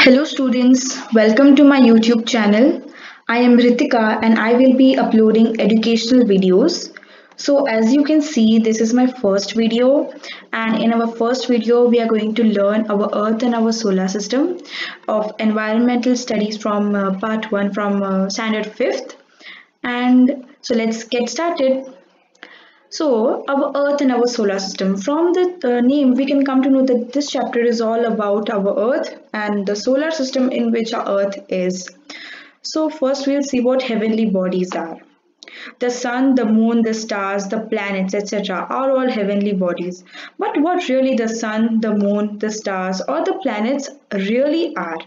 Hello students, welcome to my YouTube channel. I am Ritika and I will be uploading educational videos. So as you can see, this is my first video, and in our first video we are going to learn our earth and our solar system of environmental studies from part 1 from standard 5th. And so let's get started. So, our Earth and our solar system. From the name, we can come to know that this chapter is all about our Earth and the solar system in which our Earth is. So, first we'll see what heavenly bodies are. The sun, the moon, the stars, the planets, etc. are all heavenly bodies. But what really the sun, the moon, the stars, or the planets really are?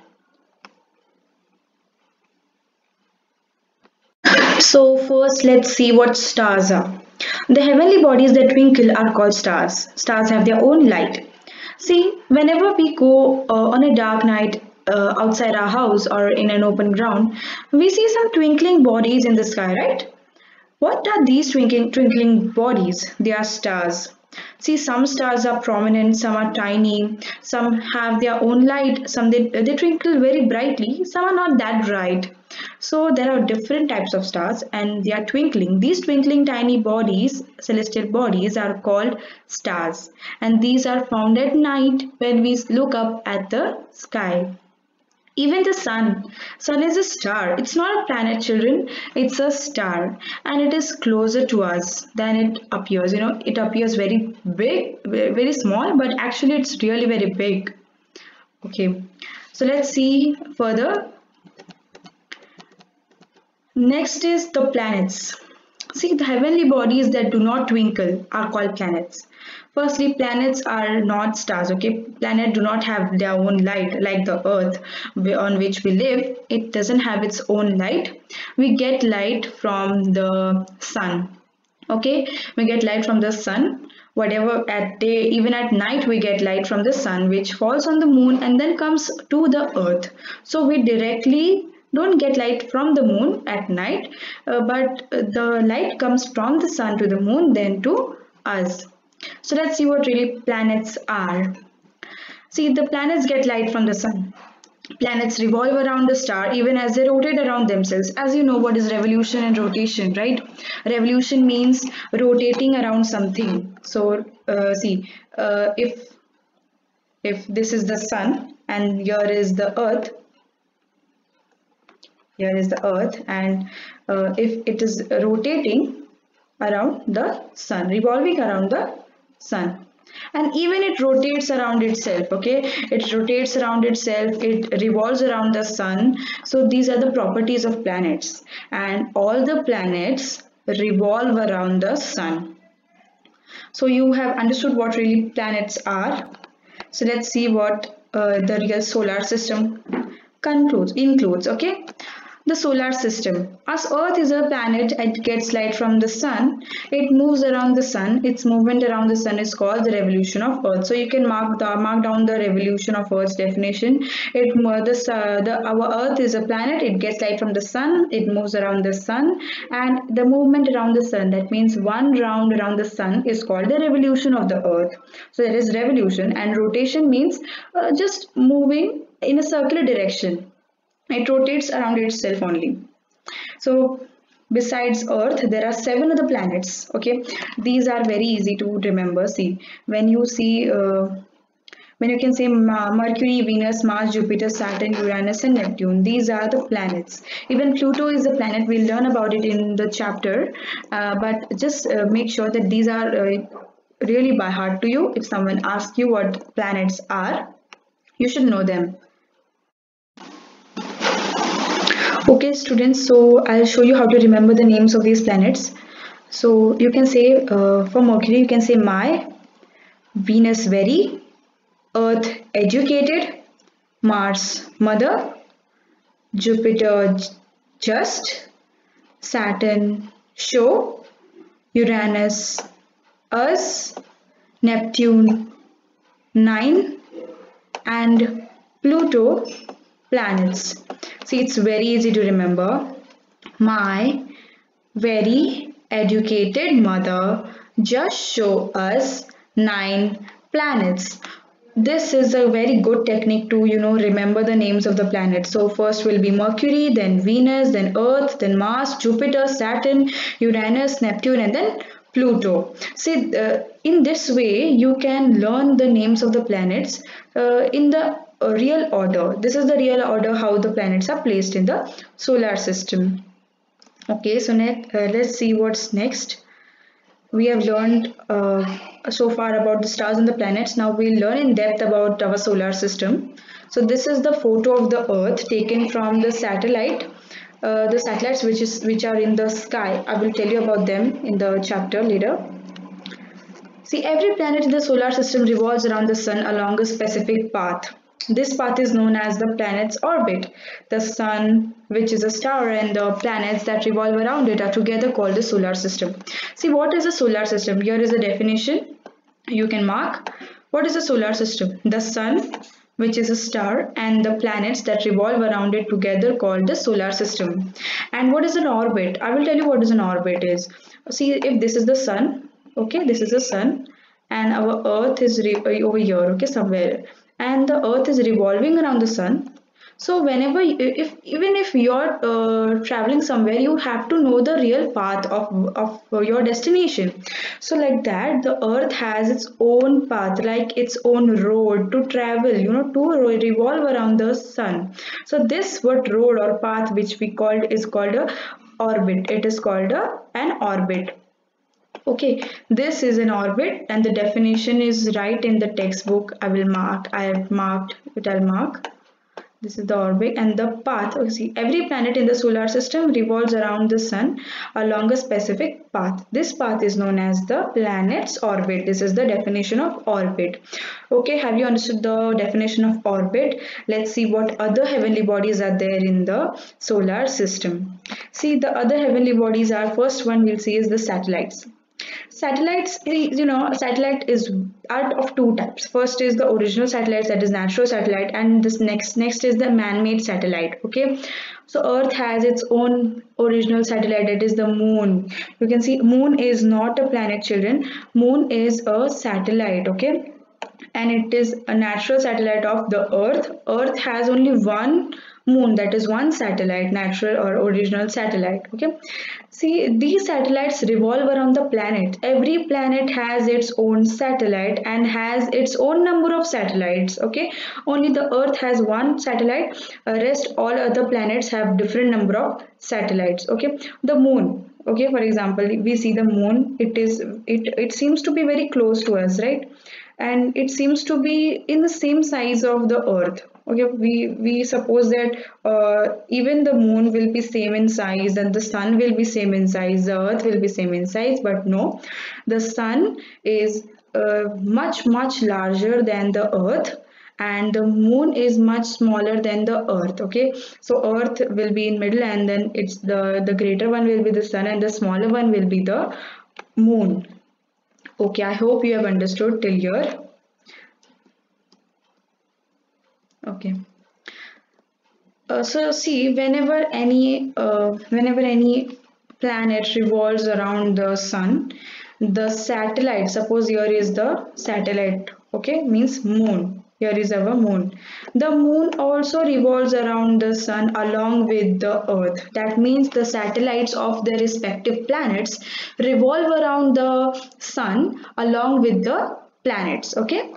So first let's see what stars are. The heavenly bodies that twinkle are called stars. Stars have their own light. See, whenever we go on a dark night outside our house or in an open ground, we see some twinkling bodies in the sky, right? What are these twinkling bodies? They are stars. See, some stars are prominent, some are tiny, some have their own light, some they twinkle very brightly, some are not that bright. So there are different types of stars and they are twinkling. These twinkling tiny bodies, celestial bodies, are called stars, and these are found at night when we look up at the sky. Even the sun is a star. It's not a planet, children. It's a star, and it is closer to us than it appears. It appears very big, very small, but actually it's really very big. Okay, so let's see further. Next is the planets. See, the heavenly bodies that do not twinkle are called planets. Firstly, planets are not stars, okay? Planets do not have their own light like the earth on which we live. It doesn't have its own light. We get light from the sun, okay? We get light from the sun. Whatever at day, even at night, we get light from the sun, which falls on the moon and then comes to the earth. So we directly don't get light from the moon at night, but the light comes from the sun to the moon, then to us. So let's see what really planets are. See, the planets get light from the sun. Planets revolve around the star even as they rotate around themselves. As you know, what is revolution and rotation, right? Revolution means rotating around something. So if this is the sun and here is the earth, and if it is rotating around the sun, revolving around the sun, and even it rotates around itself, okay, it rotates around itself, it revolves around the sun. So these are the properties of planets, and all the planets revolve around the sun. So you have understood what really planets are. So let's see what the real solar system includes, okay. The solar system. As Earth is a planet, it gets light from the sun. It moves around the sun. Its movement around the sun is called the revolution of Earth. So you can mark down the revolution of Earth's definition. Our Earth is a planet. It gets light from the sun. It moves around the sun, and the movement around the sun. That means one round around the sun is called the revolution of the Earth. So there is revolution, and rotation means just moving in a circular direction. It rotates around itself only. So besides Earth, there are 7 other planets, okay. These are very easy to remember. See, when you can say Mercury, Venus, Mars, Jupiter, Saturn, Uranus and Neptune, these are the planets. Even Pluto is a planet. We'll learn about it in the chapter, but just make sure that these are really by heart to you. If someone asks you what planets are, you should know them. Okay students, so I'll show you how to remember the names of these planets. So you can say for Mercury, you can say my, Venus very, Earth educated, Mars mother, Jupiter just, Saturn show, Uranus us, Neptune 9, and Pluto planets. See, it's very easy to remember. My very educated mother just show us 9 planets. this is a very good technique to remember the names of the planets. So first will be Mercury, then Venus, then Earth, then Mars, Jupiter, Saturn, Uranus, Neptune, and then Pluto. See, in this way you can learn the names of the planets in the real order. This is the real order how the planets are placed in the solar system. Okay, so let's see what's next. We have learned so far about the stars and the planets. Now we'll learn in depth about our solar system. So this is the photo of the Earth taken from the satellite. The satellites which are in the sky. I will tell you about them in the chapter later. See, every planet in the solar system revolves around the sun along a specific path. This path is known as the planet's orbit. The sun, which is a star, and the planets that revolve around it are together called the solar system. See, what is a solar system? Here is a definition. You can mark. What is a solar system? The sun, which is a star, and the planets that revolve around it together called the solar system. And what is an orbit? I will tell you what is an orbit is. See, if this is the sun, okay, this is the sun, and our earth is over here, okay, somewhere, and the earth is revolving around the sun. So whenever if even if you're traveling somewhere, you have to know the real path of your destination. So like that, the earth has its own path, like its own road to travel, to revolve around the sun. So this what road or path which we called is called a orbit. It is called an orbit. Okay, this is an orbit and the definition is right in the textbook. I have marked it. I'll mark. This is the orbit and the path. Okay, see, every planet in the solar system revolves around the sun along a specific path. This path is known as the planet's orbit. This is the definition of orbit. Okay, have you understood the definition of orbit? Let's see what other heavenly bodies are there in the solar system. See, the other heavenly bodies are, first one we'll see is the satellites. Satellites, satellite is out of two types. First is the original satellites, that is natural satellite, and this next is the man-made satellite. Okay, so Earth has its own original satellite, that is the moon. You can see moon is not a planet, children. Moon is a satellite. Okay, and it is a natural satellite of the Earth. Earth has only one moon, that is one satellite, natural or original satellite. Okay, see, these satellites revolve around the planet. Every planet has its own satellite and has its own number of satellites. Okay, only the Earth has one satellite, rest all other planets have different number of satellites. Okay, the moon, okay, for example, we see the moon. It seems to be very close to us, right? And it seems to be in the same size of the Earth. Okay, we suppose that even the moon will be same in size and the sun will be same in size, the Earth will be same in size, but no, the sun is much larger than the Earth, and the moon is much smaller than the Earth. Okay, so Earth will be in middle, and then it's the greater one will be the sun and the smaller one will be the moon. Okay, I hope you have understood till here. Okay. So see, whenever any planet revolves around the sun, the satellite, suppose here is the satellite, okay, means moon. Here is our moon. The moon also revolves around the sun along with the earth. That means the satellites of the respective planets revolve around the sun along with the planets. Okay.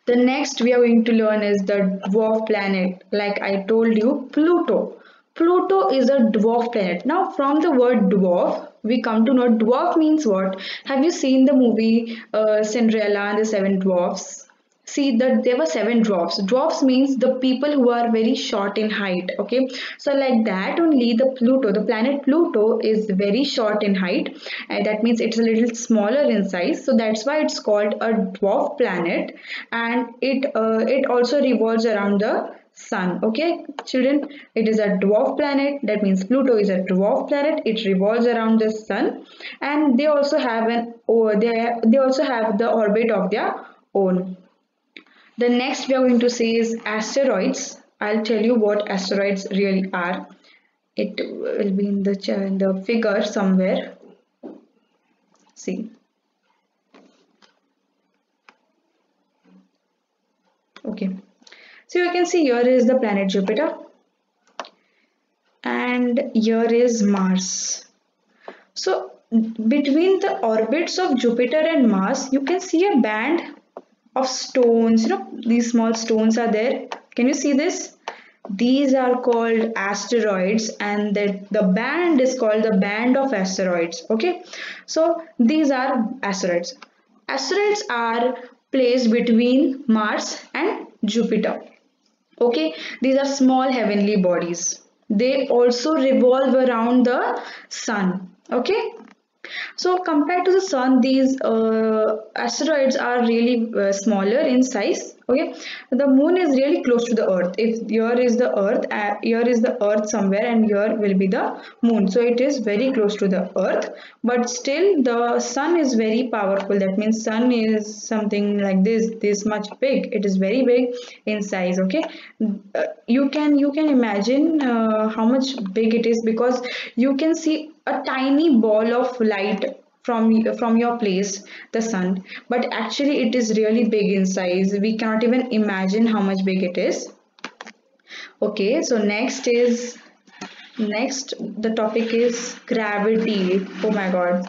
The next we are going to learn is the dwarf planet. Like I told you, Pluto. Pluto is a dwarf planet. Now from the word dwarf, we come to know dwarf means what? Have you seen the movie Cinderella and the Seven Dwarfs? See that there were seven dwarfs. Dwarfs means the people who are very short in height. Okay, so like that only the planet Pluto is very short in height, and that means it's a little smaller in size. So that's why it's called a dwarf planet, and it also revolves around the sun. Okay, children, it is a dwarf planet. That means Pluto is a dwarf planet. It revolves around the sun, and they also have they also have the orbit of their own. The next we are going to see is asteroids. I'll tell you what asteroids really are. It will be in the figure somewhere. See. Okay, so you can see here is the planet Jupiter and here is Mars. So between the orbits of Jupiter and Mars, you can see a band of stones. You know, these small stones are there. Can you see this? These are called asteroids, and the band is called the band of asteroids. Okay, so these are asteroids. Asteroids are placed between Mars and Jupiter. Okay, these are small heavenly bodies. They also revolve around the sun. Okay, so compared to the sun, these asteroids are really smaller in size. Okay, the moon is really close to the earth. If here is the earth, here is the earth somewhere, and here will be the moon. So it is very close to the earth, but still the sun is very powerful. That means sun is something like this much big. It is very big in size. Okay, you can imagine how much big it is, because you can see a tiny ball of light from your place, the sun, but actually it is really big in size. We cannot even imagine how much big it is. Okay, so next the topic is gravity. Oh my god.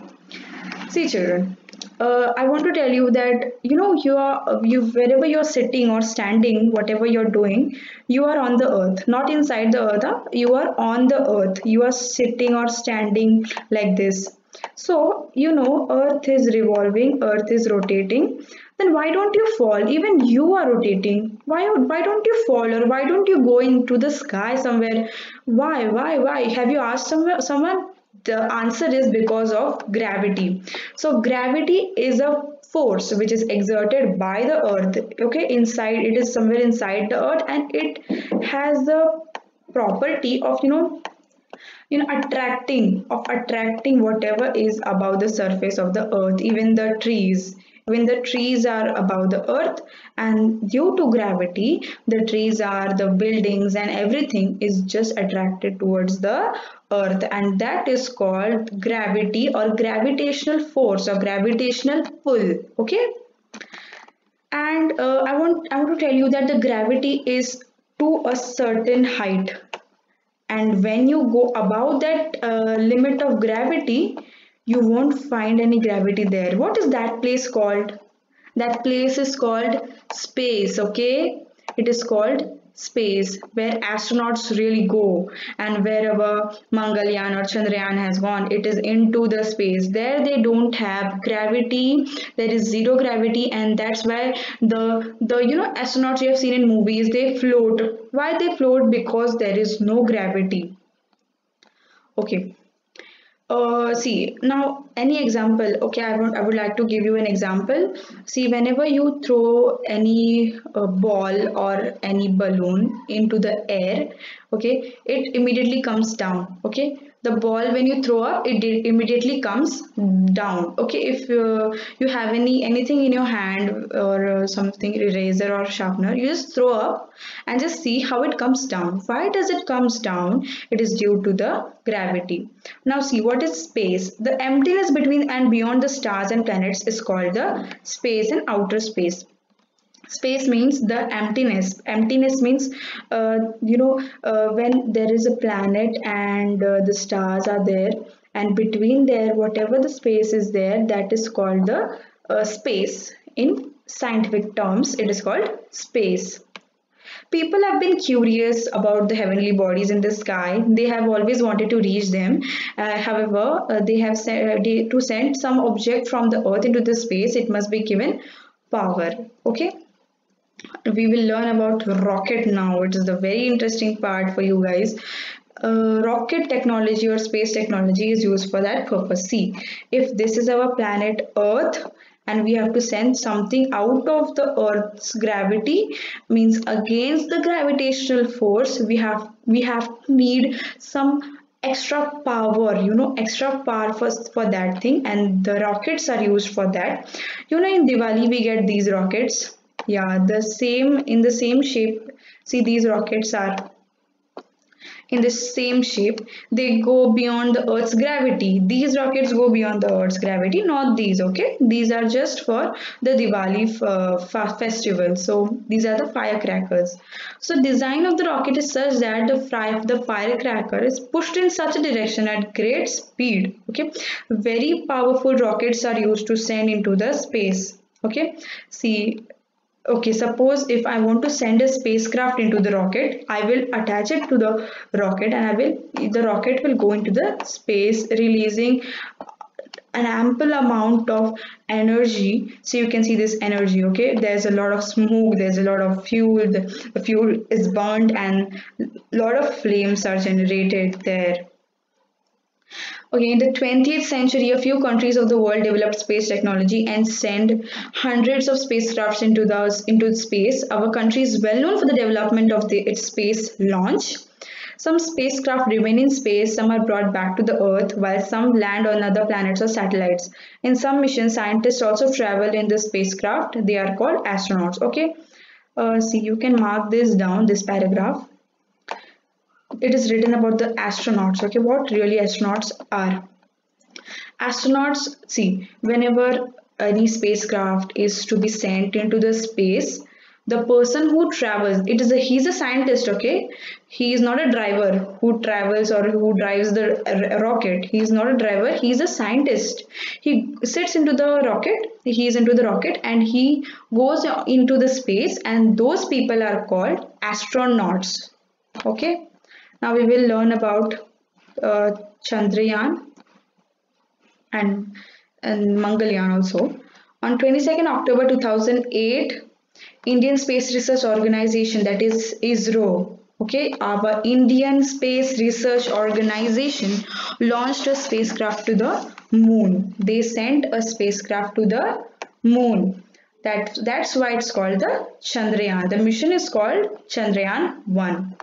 See children, I want to tell you that you wherever you're sitting or standing, whatever you're doing, you are on the earth, not inside the earth. You are on the earth. You are sitting or standing like this. So earth is revolving, earth is rotating. Then why don't you fall? Even you are rotating. Why don't you fall, or why don't you go into the sky somewhere? Why? Have you asked someone? The answer is because of gravity. So gravity is a force which is exerted by the earth. Okay, inside, it is somewhere inside the earth, and it has the property of attracting whatever is above the surface of the earth. Even the trees are above the earth, and due to gravity, the trees are, the buildings and everything is just attracted towards the earth, and that is called gravity, or gravitational force, or gravitational pull. Okay, and I want to tell you that the gravity is to a certain height, and when you go above that limit of gravity, you won't find any gravity there. What is that place called? That place is called space. Okay, it is called space, where astronauts really go, and wherever Mangalyaan or Chandrayaan has gone, it is into the space. There they don't have gravity, there is zero gravity, and that's why the astronauts you have seen in movies, they float. Why they float? Because there is no gravity. Okay, see now any example. Okay, I would like to give you an example. See, whenever you throw any ball or any balloon into the air, okay, it immediately comes down. Okay, the ball, when you throw up, it immediately comes down. Okay, if you have anything in your hand, or something, eraser or sharpener, you just throw up and just see how it comes down. Why does it comes down? It is due to the gravity. Now see, what is space? The emptiness between and beyond the stars and planets is called the space and outer space. Space means the emptiness means when there is a planet and the stars are there, and between there, whatever the space is there, that is called the space. In scientific terms, it is called space. People have been curious about the heavenly bodies in the sky. They have always wanted to reach them. However, they have to send some object from the earth into the space, it must be given power. Okay, we will learn about rocket now. It is the very interesting part for you guys. Rocket technology or space technology is used for that purpose. See, if this is our planet Earth and we have to send something out of the Earth's gravity, means against the gravitational force, we have need some extra power for that thing, and the rockets are used for that. In Diwali we get these rockets. Yeah, the same, in the same shape. See, these rockets are in the same shape. They go beyond the Earth's gravity. These rockets go beyond the Earth's gravity, not these, okay? These are just for the Diwali festival. So these are the firecrackers. So design of the rocket is such that the firecracker is pushed in such a direction at great speed, okay? Very powerful rockets are used to send into the space, okay? See, okay, suppose if I want to send a spacecraft into the rocket, I will attach it to the rocket and the rocket will go into the space, releasing an ample amount of energy. So you can see this energy, okay? There's a lot of smoke, there's a lot of fuel, the fuel is burned and a lot of flames are generated there. Okay, in the 20th century, a few countries of the world developed space technology and sent hundreds of spacecrafts into space. Our country is well known for the development of its space launch. Some spacecraft remain in space, some are brought back to the Earth, while some land on other planets or satellites. In some missions, scientists also travel in the spacecraft. They are called astronauts. Okay, see, you can mark this down, this paragraph. It is written about the astronauts. Okay, what really astronauts are. Astronauts, see, whenever any spacecraft is to be sent into the space, the person who travels, he's a scientist, okay? He is not a driver who travels or who drives the rocket. He is not a driver, he is a scientist. He sits into the rocket, he is into the rocket and he goes into the space, and those people are called astronauts, okay? Now we will learn about Chandrayaan and Mangalyaan also. On 22nd October 2008, Indian Space Research Organization, that is ISRO, okay, our Indian Space Research Organization launched a spacecraft to the moon. They sent a spacecraft to the moon. That's why it's called the Chandrayaan. The mission is called Chandrayaan 1.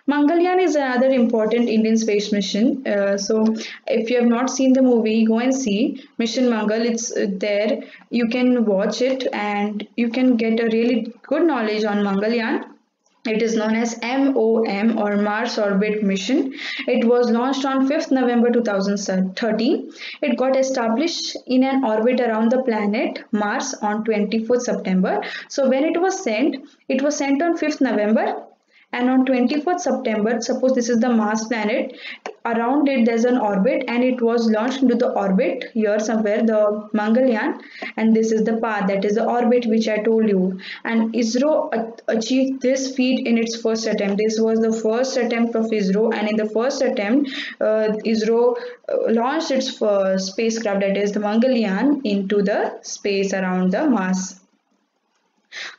Mangalyaan is another important Indian space mission. So if you have not seen the movie, go and see Mission Mangal. It's there. You can watch it and you can get a really good knowledge on Mangalyaan. It is known as MOM or Mars Orbit Mission. It was launched on 5th November 2013. It got established in an orbit around the planet Mars on 24th September. So when it was sent on 5th November, and on 24th September, suppose this is the Mars planet, around it there's an orbit and it was launched into the orbit here somewhere, the Mangalyaan, and this is the path, that is the orbit which I told you. And ISRO achieved this feat in its first attempt. This was the first attempt of ISRO, and in the first attempt, ISRO launched its spacecraft, that is the Mangalyaan, into the space around the Mars.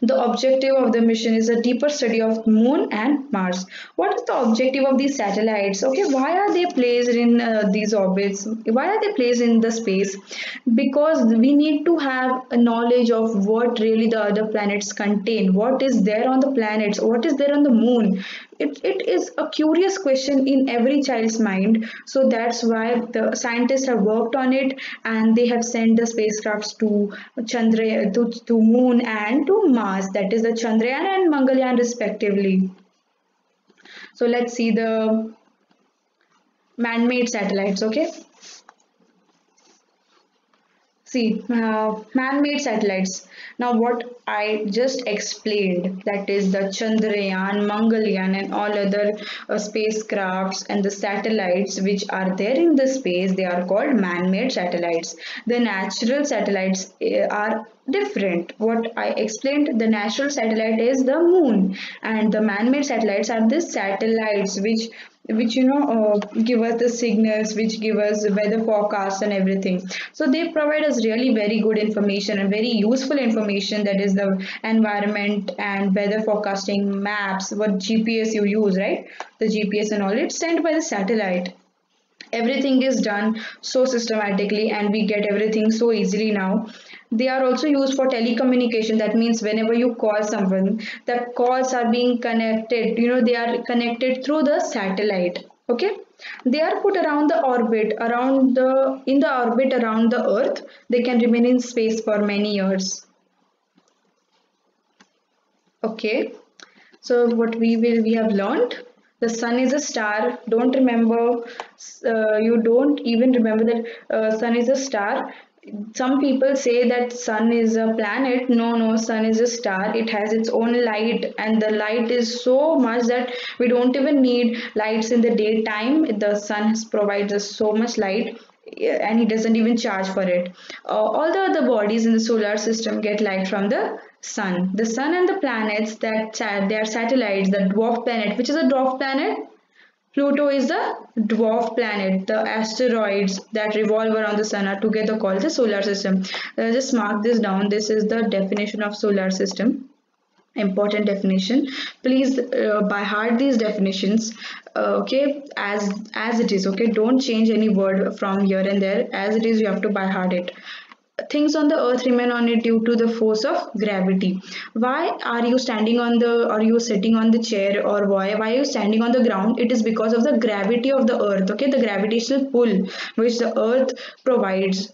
The objective of the mission is a deeper study of Moon and Mars. What is the objective of these satellites? Okay, why are they placed in these orbits? Why are they placed in the space? Because we need to have a knowledge of what really the other planets contain. What is there on the planets? What is there on the moon? It is a curious question in every child's mind. So that's why the scientists have worked on it, and they have sent the spacecrafts to to Moon and to Mars, that is the Chandrayaan and Mangalyaan respectively. So let's see the man-made satellites. Okay, see, man-made satellites. Now what I just explained, that is the Chandrayaan, Mangalyaan and all other spacecrafts and the satellites which are there in the space, they are called man-made satellites. The natural satellites are different. What I explained, the natural satellite is the moon, and the man-made satellites are the satellites which give us the signals, which give us weather forecasts and everything. So they provide us really very good information and very useful information, that is the environment and weather forecasting, maps, what GPS you use, right? The GPS and all, it's sent by the satellite. Everything is done so systematically and we get everything so easily now. They are also used for telecommunication. That means whenever you call someone, the calls are being connected, they are connected through the satellite. Okay, they are put around the orbit, in the orbit around the earth. They can remain in space for many years. Okay, so what we have learned, The sun is a star. Don't remember, you don't even remember that sun is a star. Some people say that sun is a planet. No, no, sun is a star. It has its own light, and the light is so much that we don't even need lights in the daytime. The sun provides us so much light, and he doesn't even charge for it. All the other bodies in the solar system get light from the sun. The sun and the planets they are satellites. The dwarf planet, which is a dwarf planet, Pluto is the dwarf planet. The asteroids that revolve around the sun are together called the solar system. Just mark this down. This is the definition of solar system. Important definition. Please by heart these definitions. Okay, as it is. Okay, don't change any word from here and there. As it is, you have to by heart it. Things on the earth remain on it due to the force of gravity. Why are you standing on the, are you sitting on the chair, or why are you standing on the ground? It is because of the gravity of the earth. Okay, the gravitational pull which the earth provides.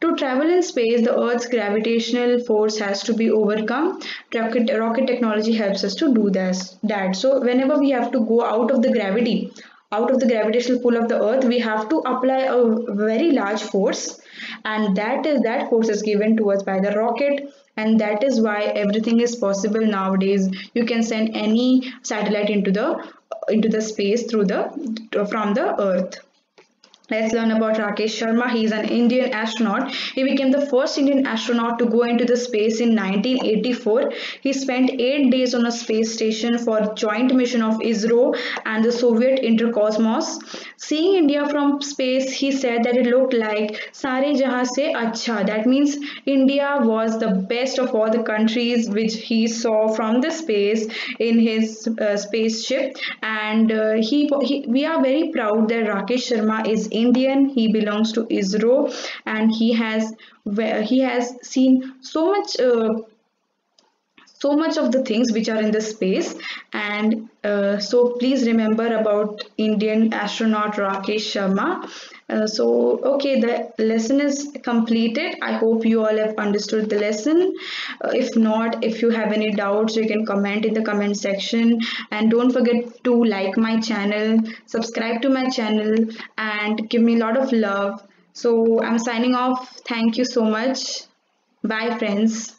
To travel in space, the earth's gravitational force has to be overcome. Rocket technology helps us to do that. So whenever we have to go out of the gravity, out of the gravitational pull of the earth, we have to apply a very large force, and that force is given to us by the rocket, and that is why everything is possible nowadays. You can send any satellite into the space through the from the earth. Let's learn about Rakesh Sharma. He is an Indian astronaut. He became the first Indian astronaut to go into the space in 1984. He spent 8 days on a space station for joint mission of ISRO and the Soviet Intercosmos. Seeing India from space, he said that it looked like Sare Jahan se Acha. That means India was the best of all the countries which he saw from the space in his spaceship. And we are very proud that Rakesh Sharma is Indian. He belongs to ISRO, and he has seen so much of the things which are in the space. And so please remember about Indian astronaut Rakesh Sharma. So okay, the lesson is completed. I hope you all have understood the lesson. If not, if you have any doubts, you can comment in the comment section, and don't forget to like my channel, subscribe to my channel, and give me a lot of love. So I'm signing off. Thank you so much. Bye friends.